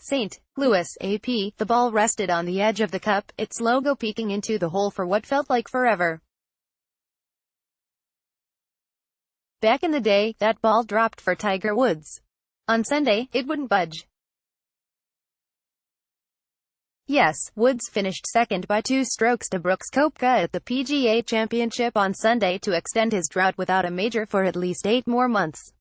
St. Louis, AP. The ball rested on the edge of the cup, its logo peeking into the hole for what felt like forever. Back in the day, that ball dropped for Tiger Woods. On Sunday, it wouldn't budge. Yes, Woods finished second by 2 strokes to Brooks Koepka at the PGA Championship on Sunday to extend his drought without a major for at least 8 more months.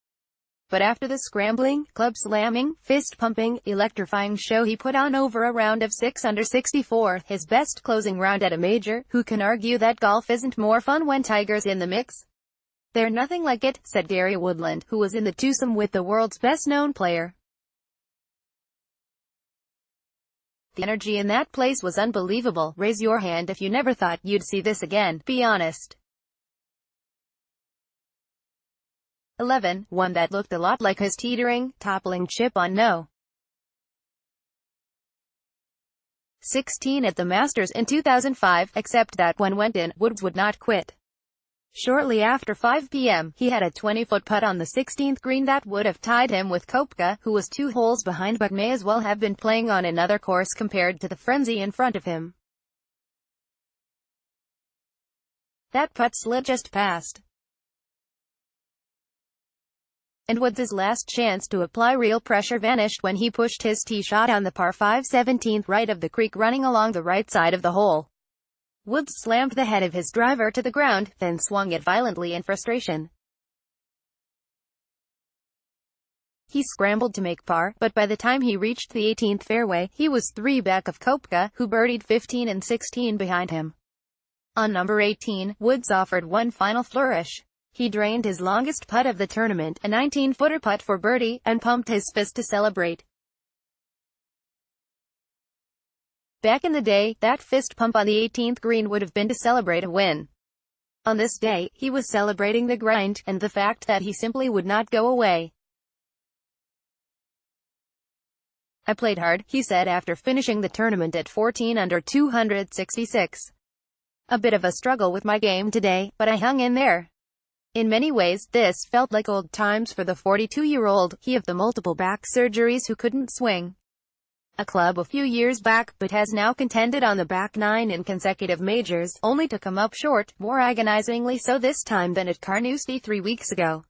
But after the scrambling, club-slamming, fist-pumping, electrifying show he put on over a round of 6 under 64, his best closing round at a major, who can argue that golf isn't more fun when Tiger's in the mix? "They're nothing like it," said Gary Woodland, who was in the twosome with the world's best-known player. "The energy in that place was unbelievable. Raise your hand if you never thought you'd see this again. Be honest." 11. One that looked a lot like his teetering, toppling chip on no. 16 at the Masters in 2005, except that when went in, Woods would not quit. Shortly after 5 p.m., he had a 20-foot putt on the 16th green that would have tied him with Koepka, who was 2 holes behind but may as well have been playing on another course compared to the frenzy in front of him. That putt slid just past. And Woods' last chance to apply real pressure vanished when he pushed his tee shot on the par 5 17th right of the creek running along the right side of the hole. Woods slammed the head of his driver to the ground, then swung it violently in frustration. He scrambled to make par, but by the time he reached the 18th fairway, he was 3 back of Koepka, who birdied 15 and 16 behind him. On number 18, Woods offered one final flourish. He drained his longest putt of the tournament, a 19-footer putt for birdie, and pumped his fist to celebrate. Back in the day, that fist pump on the 18th green would have been to celebrate a win. On this day, he was celebrating the grind, and the fact that he simply would not go away. "I played hard," he said after finishing the tournament at 14 under 266. "A bit of a struggle with my game today, but I hung in there." In many ways, this felt like old times for the 42-year-old, he of the multiple back surgeries who couldn't swing a club a few years back, but has now contended on the back 9 in consecutive majors, only to come up short, more agonizingly so this time than at Carnoustie 3 weeks ago.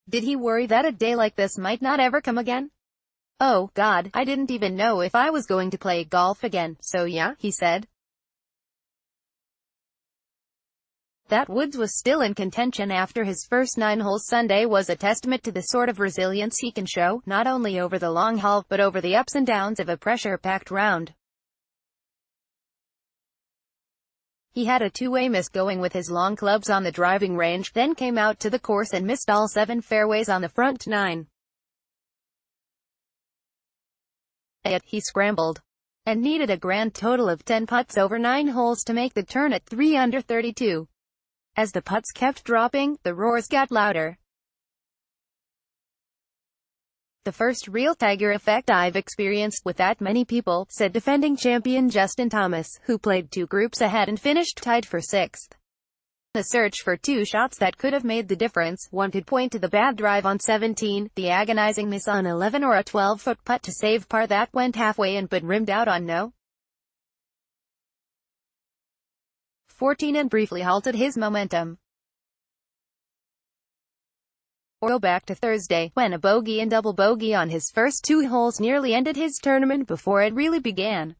Did he worry that a day like this might not ever come again? "Oh, God, I didn't even know if I was going to play golf again, so yeah," he said. That Woods was still in contention after his first 9 holes Sunday was a testament to the sort of resilience he can show, not only over the long haul, but over the ups and downs of a pressure-packed round. He had a two-way miss going with his long clubs on the driving range, then came out to the course and missed all 7 fairways on the front 9. Yet, he scrambled and needed a grand total of 10 putts over 9 holes to make the turn at 3 under 32. As the putts kept dropping, the roars got louder. "The first real Tiger effect I've experienced with that many people," said defending champion Justin Thomas, who played 2 groups ahead and finished tied for 6th. The search for 2 shots that could have made the difference. One could point to the bad drive on 17, the agonizing miss on 11, or a 12-foot putt to save par that went halfway in but rimmed out on no. 14 and briefly halted his momentum. Or go back to Thursday, when a bogey and double bogey on his first 2 holes nearly ended his tournament before it really began.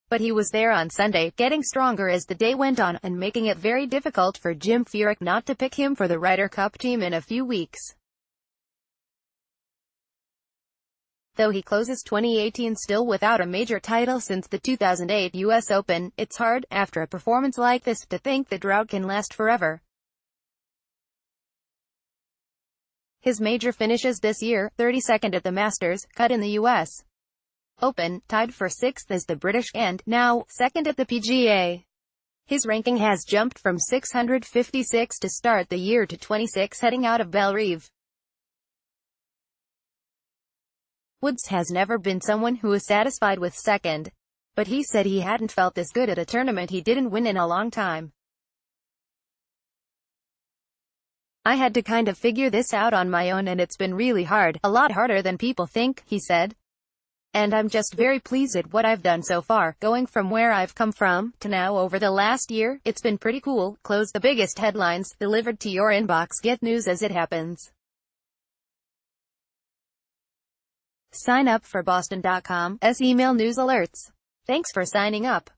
But he was there on Sunday, getting stronger as the day went on, and making it very difficult for Jim Furyk not to pick him for the Ryder Cup team in a few weeks. Though he closes 2018 still without a major title since the 2008 U.S. Open, it's hard, after a performance like this, to think the drought can last forever. His major finishes this year: 32nd at the Masters, cut in the U.S. Open, tied for 6th as the British, and, now, 2nd at the PGA. His ranking has jumped from 656 to start the year to 26 heading out of Bellerive. Woods has never been someone who is satisfied with second, but he said he hadn't felt this good at a tournament he didn't win in a long time. I had to kind of figure this out on my own, and it's been really hard. A lot harder than people think," he said. "And I'm just very pleased at what I've done so far. Going from where I've come from to now over the last year, it's been pretty cool." Close the biggest headlines, delivered to your inbox. Get news as it happens. Sign up for Boston.com's email news alerts. Thanks for signing up.